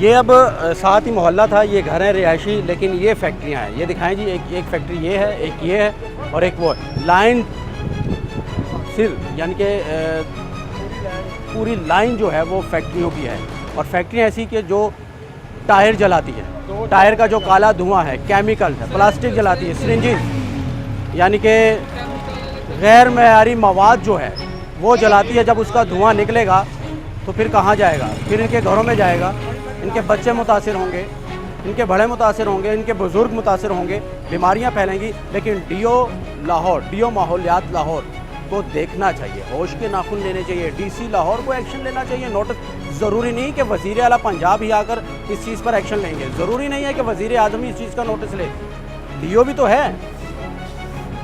ये अब साथ ही मोहल्ला था, ये घर है रिहायशी, लेकिन ये फैक्ट्रियाँ हैं। ये दिखाएं जी, एक फैक्ट्री ये है, एक ये है और एक वो लाइन सिर, यानी कि पूरी लाइन जो है वो फैक्ट्रियों की है। और फैक्ट्रियाँ ऐसी कि जो टायर जलाती है, टायर का जो काला धुआं है, केमिकल है, प्लास्टिक जलाती है, सिरिंजेस, यानी कि गैर मयारी मवाद जो है वो जलाती है। जब उसका धुआं निकलेगा तो फिर कहाँ जाएगा? फिर इनके घरों में जाएगा, इनके बच्चे मुतासिर होंगे, इनके बड़े मुतासिर होंगे, इनके बुज़ुर्ग मुतासिर होंगे, बीमारियां फैलेंगी। लेकिन डीओ माहौलियात लाहौर को देखना चाहिए, होश के नाखून लेने चाहिए, डीसी लाहौर को एक्शन लेना चाहिए। नोटिस ज़रूरी नहीं कि वज़ीर आला पंजाब ही आकर इस चीज़ पर एक्शन लेंगे, ज़रूरी नहीं है कि वज़ीर आज़म ही इस चीज़ का नोटिस ले। डीओ भी तो है,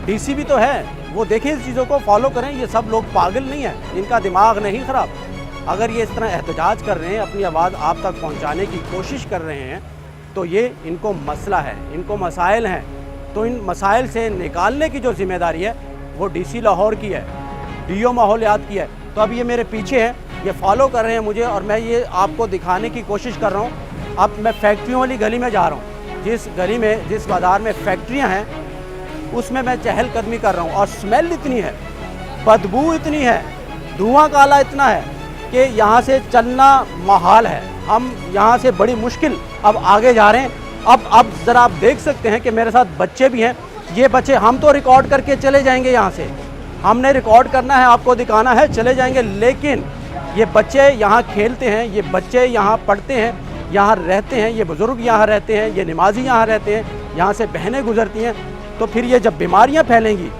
डीसी भी तो है, वो देखें इस चीज़ों को फॉलो करें। ये सब लोग पागल नहीं हैं, इनका दिमाग नहीं ख़राब। अगर ये इस तरह एहतजाज कर रहे हैं, अपनी आवाज़ आप तक पहुंचाने की कोशिश कर रहे हैं, तो ये इनको मसला है, इनको मसाइल हैं। तो इन मसाइल से निकालने की जो जिम्मेदारी है वो डीसी लाहौर की है, डीओ माहौलियात की है। तो अब ये मेरे पीछे है, ये फॉलो कर रहे हैं मुझे, और मैं ये आपको दिखाने की कोशिश कर रहा हूँ। अब मैं फैक्ट्रियों वाली गली में जा रहा हूँ, जिस गली में, जिस बाज़ार में फैक्ट्रियाँ हैं, उसमें मैं चहलकदमी कर रहा हूँ। और स्मेल इतनी है, बदबू इतनी है, धुआं काला इतना है कि यहाँ से चलना महाल है। हम यहाँ से बड़ी मुश्किल अब आगे जा रहे हैं। अब ज़रा आप देख सकते हैं कि मेरे साथ बच्चे भी हैं। ये बच्चे, हम तो रिकॉर्ड करके चले जाएंगे यहाँ से, हमने रिकॉर्ड करना है, आपको दिखाना है, चले जाएंगे। लेकिन ये बच्चे यहाँ खेलते हैं, ये बच्चे यहाँ पढ़ते हैं, यहाँ रहते हैं, ये बुज़ुर्ग यहाँ रहते हैं, ये नमाजी यहाँ रहते हैं, यहाँ से बहनें गुजरती हैं। तो फिर ये जब बीमारियाँ फैलेंगी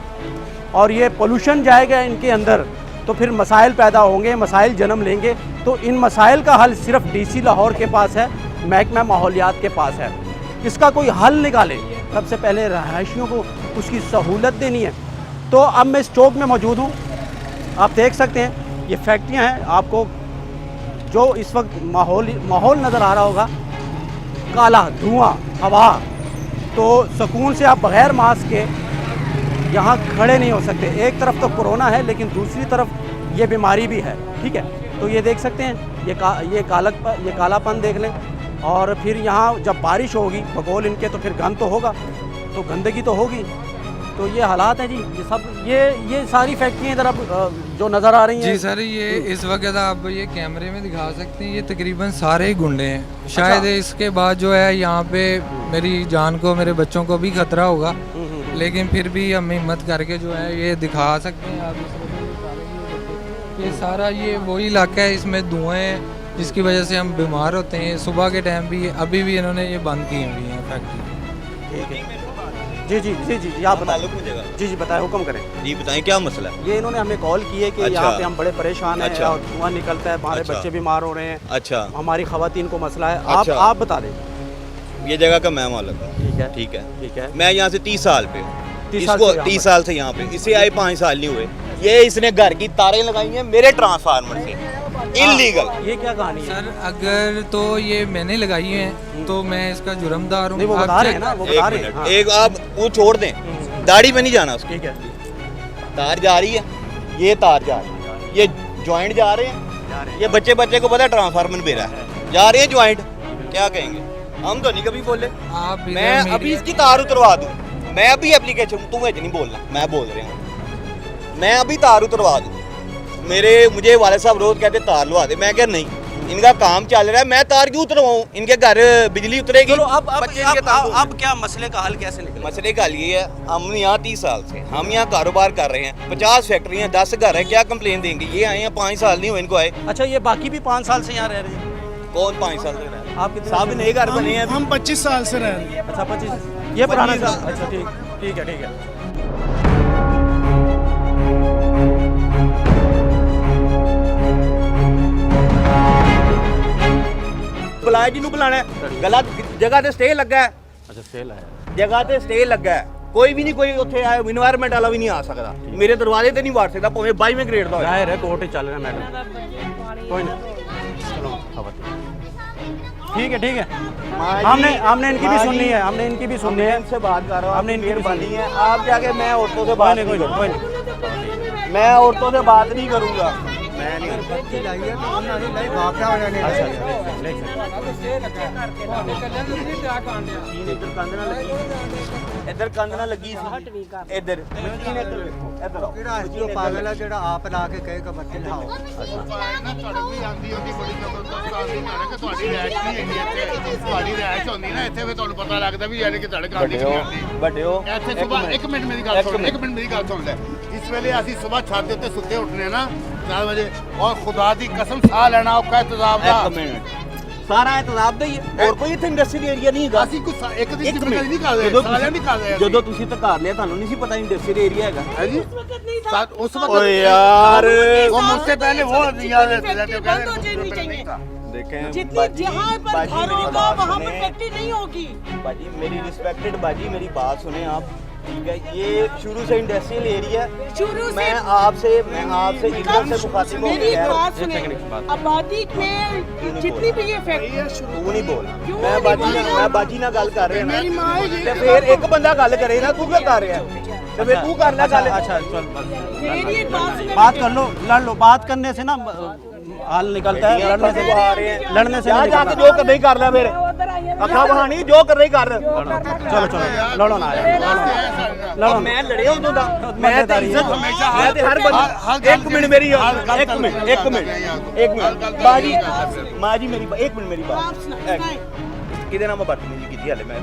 और ये पोल्यूशन जाएगा इनके अंदर, तो फिर मसाइल पैदा होंगे, मसाइल जन्म लेंगे। तो इन मसाइल का हल सिर्फ डीसी लाहौर के पास है, महकमा माहौलियात के पास है। इसका कोई हल निकाले। सबसे पहले रहायशियों को उसकी सहूलत देनी है। तो अब मैं इस चौक में मौजूद हूँ, आप देख सकते हैं ये फैक्ट्रियाँ हैं। आपको जो इस वक्त माहौल नज़र आ रहा होगा, काला धुआं, हवा, तो सुकून से आप बग़ैर मास्क के यहाँ खड़े नहीं हो सकते। एक तरफ तो कोरोना है, लेकिन दूसरी तरफ ये बीमारी भी है, ठीक है। तो ये देख सकते हैं, ये कालापन देख लें। और फिर यहाँ जब बारिश होगी बगौल इनके, तो फिर गंद तो होगा, तो गंदगी तो होगी। तो ये हालात हैं जी, ये सब ये सारी फैक्ट्रियाँ इधर अब जो नज़र आ रही हैं। जी सर, ये इस वक्त आप ये कैमरे में दिखा सकते हैं, ये तकरीबन सारे ही गुंडे हैं। शायद इसके बाद जो है यहाँ पे मेरी जान को, मेरे बच्चों को भी खतरा होगा, लेकिन फिर भी हम हिम्मत करके जो है ये दिखा सकते हैं। आप ये सारा ये वही इलाका है, इसमें धुएं हैं जिसकी वजह से हम बीमार होते हैं। सुबह के टाइम भी, अभी भी इन्होंने ये बंद की हुई है फैक्ट्री। ठीक है जी जी जी जी जी, आप बताएं। जी जी बताएं, हुक्म करें जी, बताएं क्या मसला है। ये इन्होंने हमें कॉल की है कि यहाँ पे हम बड़े परेशान हैं और धुआं निकलता है, हमारे बच्चे बीमार हो रहे हैं, अच्छा, हमारी खवातीन को मसला है। आप बता दें। ये जगह का मैं मालिक हूँ। ठीक है ठीक है ठीक है। मैं यहाँ से 30 साल पे हूँ, 30 साल से यहाँ पे, इसे आए 5 साल नहीं हुए। ये इसने घर की तारें लगाई हैं मेरे ट्रांसफार्मर से, इल्लीगल। ये क्या कहानी है सर? अगर तो ये मैंने लगाई है तो मैं इसका जुर्मदार हूँ। वो बता रहे हैं ना, वो बता रहे हैं। एक आप वो छोड़ दें, दाढ़ी में नहीं जाना उसको। ठीक है, तार जा रही है, ये तार जा रही है, ये ज्वाइंट जा रहे हैं, ये बच्चे को पता है ट्रांसफार्मर मेरा है, जा रहे हैं ज्वाइंट। क्या कहेंगे? हम तो नहीं कभी बोले। मैं अभी इसकी तार उतरवा दूं, मैं अभी एप्लीकेशन, तू नहीं बोलना, मैं बोल रहा हूँ, मैं अभी तार उतरवा दूं। मुझे वाले साहब रोज कहते तार लगा दे, मैं क्या नहीं, इनका काम चल रहा है, मैं तार क्यों उतरवाऊं? इनके घर बिजली उतरेगी। चलो अब क्या मसले का हल कैसे निकले? मसले का हल ये है, हम यहाँ 30 साल से हम यहाँ कारोबार कर रहे हैं, 50 फैक्ट्रियाँ, 10 घर है, क्या कंप्लेन देंगे? ये आए हैं 5 साल नहीं हुए इनको आए। अच्छा, ये बाकी भी 5 साल से यहाँ रह रहे हैं? कौन 5 साल से रह रहे हैं? आप कितने? साहब नए घर बने हैं, हम 25 साल से रह रहे हैं। अच्छा 25, ये पुराना साल। अच्छा ठीक है। बुलाया जिन्हों बुलाना है, गलत जगह ते स्टे लगा है। अच्छा, स्टे है, जगह ते स्टे लगा है, कोई भी नहीं, कोई उत्थे आए एनवायरनमेंट वाला भी नहीं आ सकता, मेरे दरवाजे ते नहीं वड़ सकता, भावें 22वें ग्रेड दा जाहिर है, कोर्ट ही चल रहा है मैडम। कोई नहीं, चलो ठीक है। हमने इनकी भी सुननी है, हमने इनकी भी सुननी है। इनसे बात कर रहा हूं, हमने इनकी भी सुननी है। आप जाके, मैं औरतों से बात नहीं कोई नहीं, मैं औरतों से बात नहीं करूंगा, मैं नहीं ਬੱਤੀ ਲਾਈ ਹੈ ਤਾਂ ਉਹਨਾਂ ਨੇ ਨਹੀਂ ਵਾਪਿਆ ਹੋਇਆ ਨੇ अच्छा देख सकते ਇੱਧਰ ਕੰਧ ਨਾਲ ਲੱਗੀ ਇੱਧਰ ਕੰਧ ਨਾਲ ਲੱਗੀ ਸੀ ਇੱਧਰ ਮਸ਼ੀਨ ਇੱਧਰ ਇੱਧਰ ਕਿਹੜਾ ਹੈ ਜੋ ਪਾਗਲ ਹੈ ਜਿਹੜਾ ਆਪ ਲਾ ਕੇ ਕਹੇਗਾ ਬੱਤੀ ਲਾਓ ਤੁਹਾਡੀ ਆਂਦੀ ਹੁੰਦੀ ਬੜੀ ਜ਼ਬਰਦਸਤ ਆਂਦੀ ਨਾ ਕਿ ਤੁਹਾਡੀ ਰੈਸ਼ ਨਹੀਂ ਹੈਗੀ ਇੱਥੇ ਤੁਹਾਡੀ ਰੈਸ਼ ਹੁੰਦੀ ਨਾ ਇੱਥੇ ਫਿਰ ਤੁਹਾਨੂੰ ਪਤਾ ਲੱਗਦਾ ਵੀ ਯਾਨੀ ਕਿ ਤੁਹਾਡੇ ਘਰ ਦੀ ਨਹੀਂ ਆਂਦੀ ਵੱਡਿਓ ਇੱਥੇ ਸਵੇਰ 1 ਮਿੰਟ ਮੇਰੀ ਗੱਲ ਸੁਣ 1 ਮਿੰਟ ਮੇਰੀ ਗੱਲ ਸੁਣ ਲੈ ਇਸ ਵੇਲੇ ਅਸੀਂ ਸਵੇਰ ਛੱਤ ਦੇ ਉੱਤੇ ਸੁੱਤੇ ਉੱਠਨੇ ਨਾ 4 ਵਜੇ ਔਰ ਖੁਦਾ ਦੀ ਕਸਮ ਸਾਹ ਲੈਣਾ ਔਖਾ ਇੰਤਜ਼ਾਮ ਦਾ 1 ਮਿੰਟ ਸਾਰਾ ਇੰਤਜ਼ਾਮ ਦਾ ਹੀ ਹੈ ਹੋਰ ਕੋਈ ਇੱਥੇ ਇੰਡਸਟਰੀਅਲ ਏਰੀਆ ਨਹੀਂ ਹੈਗਾ ਅਸੀਂ ਕੁਝ ਇੱਕ ਦੀ ਜ਼ਿੰਮੇਵਾਰੀ ਨਹੀਂ ਕਰਦੇ ਸਾਰਿਆਂ ਦੀ ਕਰਦੇ ਅਸੀਂ। ਜਦੋਂ ਤੁਸੀਂ ਧਕਾਰ ਲਿਆ ਤੁਹਾਨੂੰ ਨਹੀਂ ਸੀ ਪਤਾ ਇੰਡਸਟਰੀਅਲ ਏਰੀਆ ਹੈਗਾ है जी उस वक्त ਓਏ ਯਾਰ वो मुझसे पहले वो दिया देते थे बंद हो जानी चाहिए देखें जितनी जहाँ पर घर होगा वहाँ पर फैक्ट्री नहीं होगी बाजी मेरी रिस्पेक्टेड बाजी मेरी बात सुने आप ठीक है ये शुरू से इंडस्ट्रियल एरिया है शुरू से मैं आपसे इधर से मुखातिब हो मेरी गया बात सुने आबादी में जितनी भी ये फैक्ट्री तू नहीं बोल क्यों मैं नहीं बोलेगा? बाजी ना गल कर रहा मेरी माँ है जी। ते फिर एक बंदा गल करे ना तू क्या कर रहा है ते फिर तू कर ले गल अच्छा चल मेरी एक बात सुने बात कर लो लड़ लो बात करने से ना हाल निकलता है लड़ने से लड़ने से जा नहीं जाके निकलता। जो करना ही कर ले फिर अखा बहानी जो करना ही कर चलो चलो लड़ो ना यार, लड़ो ना। मैं लड़े उदों दा मैं ते इज्जत मैं ते हर बंदा एक मिनट मेरी एक मिनट बाजी मां जी मेरी एक मिनट मेरी बात किदे नाम बदतमीजी कीती हले मैं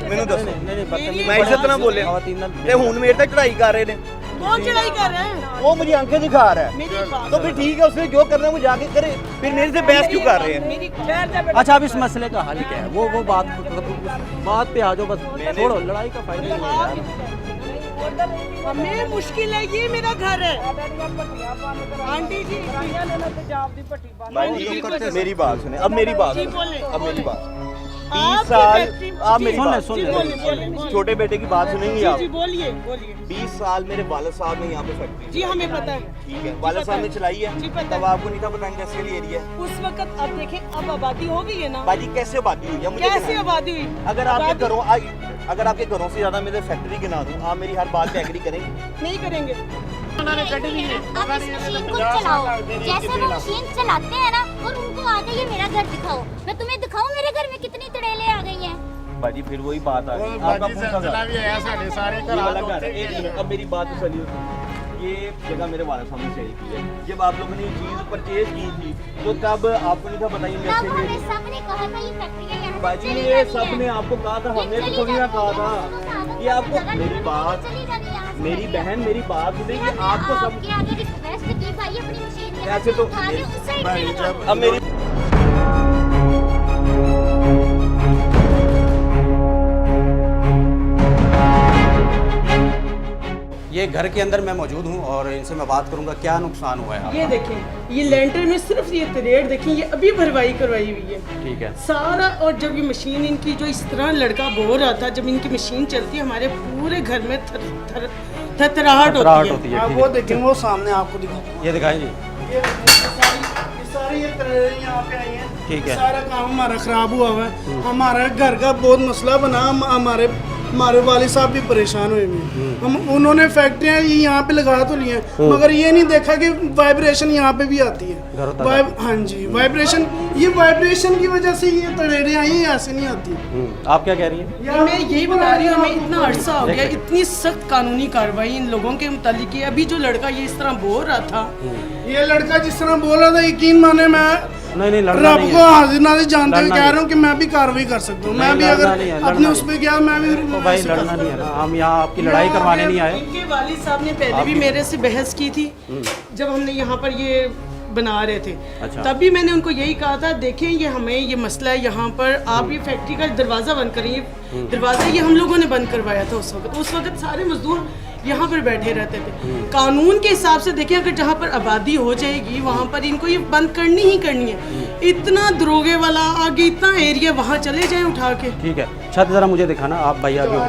ਮੈਨੂੰ ਦੱਸੋ मैं इज्जत ना बोले ते हुन मेरे ते चढ़ाई कर रहे ने कौन चढ़ाई कर रहे हैं वो मुझे आंखें दिखा रहा है मेरी बात तो फिर ठीक है उसने जो करना है वो जाके करे फिर मेरे से बहस क्यों कर रहे हैं मेरी खैर से अच्छा अब इस मसले का हल क्या है वो बात पे आ जाओ बस छोड़ो लड़ाई का फायदा नहीं है यार। हमें मुश्किल है ये मेरा घर है आंटी जी भाई मेरी बात सुने अब मेरी बात जी, सुने बोले, अब मेरी बात 20 आपकी साल फैक्ट्री- आप मेरी सुन ले, बात सुन जी ले। बोलिए छोटे बेटे की बात सुनेंगे आप जी बोलिए 20 साल मेरे वालिद साहब ने यहाँ पे फैक्ट्री जी हमें पता है ठीक है वालिद साहब ने चलाई जी, है पता तब है। आपको नहीं था पता इंडस्ट्रियल एरिया है उस वक्त अब देखें अब आबादी हो गई है ना बाजी कैसे आबादी हुई है मुझे कैसे बताएं। आबादी हुई अगर आपके घरों से ज्यादा मेरे फैक्ट्री गिना दूं आप मेरी हर बात पे एग्री करेंगे नहीं करेंगे आप इस मशीन को चलाओ जैसे वो मशीन चलाते हैं ना और उनको आगे ये मेरा घर दिखाओ मैं तुम्हें दिखाऊं मेरे घर में कितनी तड़ेले आ गई हैं बाजी फिर वही बात आ गई आपका बाजी पूछा सिलसिला भी है सारे सारे ये वाला घर है। एक मिनट, अब मेरी बात तो चलिए ये जगह मेरे वाला साहब ने सेल की है जब आप लोगों ने ये चीज परचेज की थी तो तब आपको नहीं था बताइए तब कैसे हमें सबने कहा था ये फैक्ट्री है यहाँ से बाजी चली ये जानी है। सबने आपको कहा था हमने तो चली सभी ने जानी कहा है, था दोनों कि आपको जगह मेरी बात चली जानी है यहाँ से मेरी फैक्ट्री। बहन मेरी बात सुनेगी हमने आपको सब आपके आगे रिक्वेस्ट की भाई अपनी मशीन यहाँ ऐसे से तो उठा के उस साइड पे लगाओ। अब मेरी ये घर के अंदर मैं मौजूद हूँ और इनसे मैं बात करूँगा क्या नुकसान हुआ है ये आपका। देखें ये लेंटर में सिर्फ ये तरेड़ देखें ये अभी भरवाई करवाई हुई है ठीक है सारा और जब ये मशीन इनकी जो इस तरह लड़का बो रहा था जब इनकी मशीन चलती है हमारे पूरे घर में थरथराहट थरथराहट होती है है आप ठीक वो है। देखें वो सामने आपको दिखाओ ये दिखाएं जी ये सारी ये तरेड़े यहाँ पे आई हैं ठीक है। सारा काम हमारा खराब हुआ हुआ है हमारा घर का बहुत मसला बना हमारे वालिद साहब भी परेशान हुए हैं हम उन्होंने फैक्ट्रियाँ यहाँ पे लगा तो ली हैं मगर ये नहीं देखा कि वाइब्रेशन यहाँ पे भी आती है घरों तक हाँ जी वाइब्रेशन की वजह से ये तरेड़े आई हैं, ऐसे नहीं आती आप क्या कह रही हैं ये मैं यही बता रही हूँ हमें इतना अरसा हो गया इतनी सख्त कानूनी कार्रवाई इन लोगों के मुतालिक की अभी जो लड़का ये इस तरह बोल रहा था ये लड़का जिस तरह बोल रहा था यकीन माने मैं नहीं लड़ना रब नहीं को है हाजिर नाजिर जानते हुए लड़ना कह नहीं। रहा हूँ कि मैं भी कार्रवाई कर सकता हूँ मैं नहीं, भी लड़ना अगर नहीं है, अपने लड़ना उस पर गया मैं भी तो भाई ऐसे कर लड़ना नहीं है सकता ना हम यहाँ आपकी लड़ाई करवाने नहीं आए इनके वालिद साहब ने पहले भी मेरे से बहस की थी जब हमने यहाँ पर ये बना रहे थे अच्छा। तब भी मैंने उनको यही कहा था देखें ये हमें ये मसला है यहाँ पर आप ये फैक्ट्री का दरवाज़ा बंद करें ये दरवाज़ा ये हम लोगों ने बंद करवाया था उस वक्त सारे मजदूर यहाँ पर बैठे रहते थे कानून के हिसाब से देखें अगर जहाँ पर आबादी हो जाएगी वहाँ पर इनको ये बंद करनी ही करनी है इतना दरोगे वाला आगे इतना एरिया वहाँ चले जाए उठा के ठीक है छत ज़रा मुझे दिखाना आप भाई आगे हो।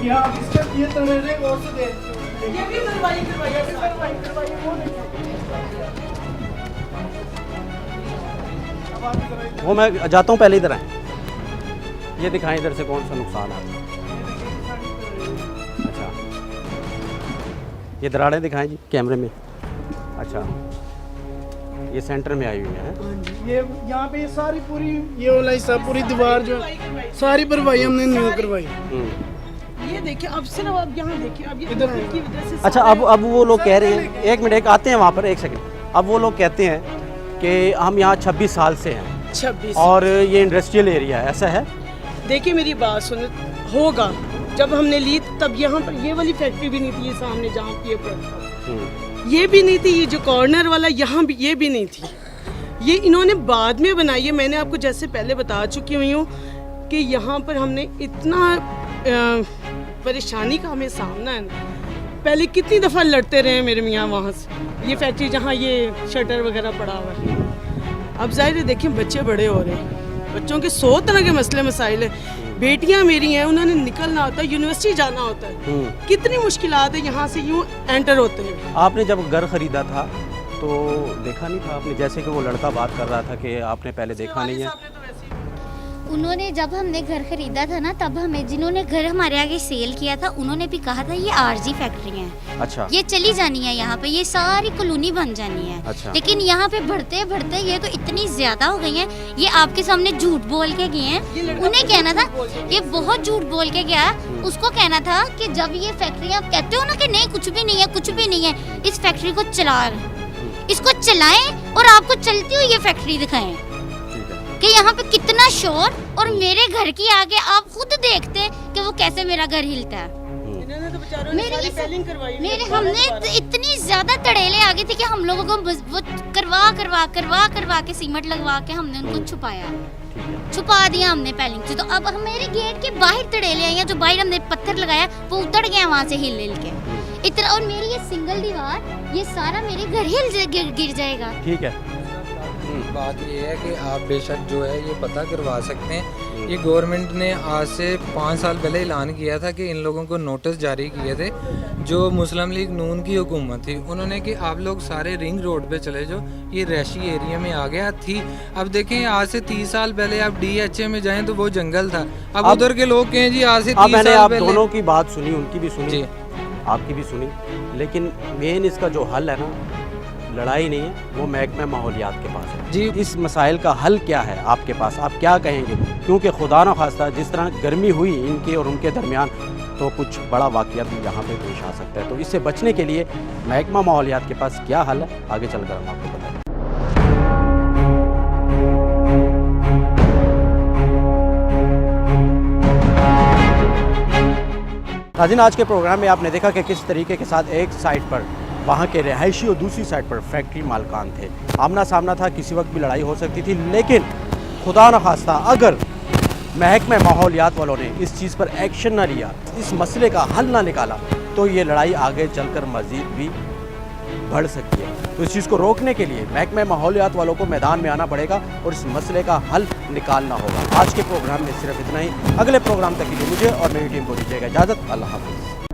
यहाँ इसका ये तमेरे गौर से देख ये भी करवाई वो वो मैं जाता हूँ पहले इधर आए ये दिखाएं इधर से कौन सा नुकसान है अच्छा ये दरारें दिखाएं जी कैमरे में। अच्छा, ये सेंटर में आई हुई है। हाँ जी, ये यहाँ पे ये सारी पूरी ये वाला हिस्सा पूरी दीवार जो सारी भरवाई हमने न्यू करवाई। ये देखिए, अब सिर्फ आप यहाँ देखिए, अब ये इधर इधर की वजह से अच्छा, अब वो लोग कह रहे हैं, एक मिनट एक आते हैं वहाँ पर, एक सेकंड। अब वो लोग कहते हैं कि हम यहाँ 26 साल से हैं 26 और ये इंडस्ट्रियल एरिया है, ऐसा है? देखिए मेरी बात सुनो, होगा जब हमने ली तब यहाँ पर ये वाली फैक्ट्री भी नहीं थी, ये सामने जहाँ पे ये पड़ा ये भी नहीं थी, ये जो कॉर्नर वाला यहाँ भी ये भी नहीं थी, ये इन्होंने बाद में बनाई है। मैंने आपको जैसे पहले बता चुकी हुई हूँ कि यहाँ पर हमने इतना परेशानी का हमें सामना है ना, पहले कितनी दफ़ा लड़ते रहे मेरे मियाँ वहाँ से, ये फैक्ट्री जहाँ ये शटर वगैरह पड़ा हुआ है। अब जाहिर है देखिए बच्चे बड़े हो रहे हैं, बच्चों के 100 तरह के मसले मसाइल है। बेटियां मेरी हैं, उन्होंने निकलना होता है, यूनिवर्सिटी जाना होता है, कितनी मुश्किलात है, यहाँ से यूँ एंटर होते हैं। आपने जब घर खरीदा था तो देखा नहीं था आपने, जैसे कि वो लड़का बात कर रहा था कि आपने पहले देखा नहीं है। उन्होंने जब हमने घर खरीदा था ना, तब हमें जिन्होंने घर हमारे आगे सेल किया था उन्होंने भी कहा था ये आरजी फैक्ट्री है, अच्छा, ये चली जानी है, यहाँ पे ये सारी कॉलोनी बन जानी है। अच्छा। लेकिन यहाँ पे बढ़ते बढ़ते ये तो इतनी ज्यादा हो गई हैं, ये आपके सामने झूठ बोल के गए हैं। उन्हें कहना था, ये बहुत झूठ बोल के गया, उसको कहना था कि जब ये फैक्ट्री आप कहते हो ना कि नहीं कुछ भी नहीं है, कुछ भी नहीं है, इस फैक्ट्री को इसको चलाएं और आपको चलती हुई ये फैक्ट्री दिखाएं कि यहाँ पे कितना शोर, और मेरे घर की आगे आप खुद देखते कि वो कैसे मेरा घर हिलता है। हमने इतनी ज्यादा तड़ेले आ गई थी कि हम लोगों को वो करवा के सीमेंट लगवा के हमने उनको छुपा दिया हमने पैलिंग से। तो अब मेरे गेट के बाहर तड़ेले आई हैं, जो बाहर हमने पत्थर लगाया वो उतर गया वहाँ से हिल के इतना, और मेरी ये सिंगल दीवार, ये सारा मेरे घर गिर जाएगा। ठीक है। बात ये है कि आप बेशक जो है ये पता करवा सकते हैं। ये गवर्नमेंट ने आज से 5 साल पहले ऐलान किया था कि इन लोगों को नोटिस जारी किए थे, जो मुस्लिम लीग नून की हुकूमत थी, उन्होंने कि आप लोग सारे रिंग रोड पे चले जाओ, ये रैशी एरिया में आ गया थी। अब देखें आज से 30 साल पहले आप DHA में जाएं तो वो जंगल था, अब उधर के लोग कहें जी आज से 30 मैंने साल आप पहले। दोनों की बात सुनी, उनकी भी सुनी, जी, आपकी भी सुनी, लेकिन मेन इसका जो हल है ना, लड़ाई नहीं है, वो महकमा माहौलियात के पास है जी। इस मसाइल का हल क्या है आपके पास, आप क्या कहेंगे? क्योंकि खुदा न खास्ता जिस तरह गर्मी हुई इनके और उनके दरमियान, तो कुछ बड़ा वाक़या भी यहाँ पे पेश आ सकता है। तो इससे बचने के लिए महकमा माहौलियात के पास क्या हल है, आगे चलकर हम आपको बताएं। नाज़रीन, आज के प्रोग्राम में आपने देखा कि किस तरीके के साथ एक साइड पर वहाँ के रिहायशी और दूसरी साइड पर फैक्ट्री मालकान थे, आमना सामना था, किसी वक्त भी लड़ाई हो सकती थी, लेकिन खुदा न खास्ता अगर महकमा माहौलियात वालों ने इस चीज़ पर एक्शन ना लिया, इस मसले का हल ना निकाला, तो ये लड़ाई आगे चलकर मज़ीद भी बढ़ सकती है। तो इस चीज़ को रोकने के लिए महकमा माहौलियात वालों को मैदान में आना पड़ेगा और इस मसले का हल निकालना होगा। आज के प्रोग्राम में सिर्फ इतना ही। अगले प्रोग्राम तक के लिए मुझे और मेरी टीम को दीजिएगा इजाज़त। अल्लाह हाफ़िज़।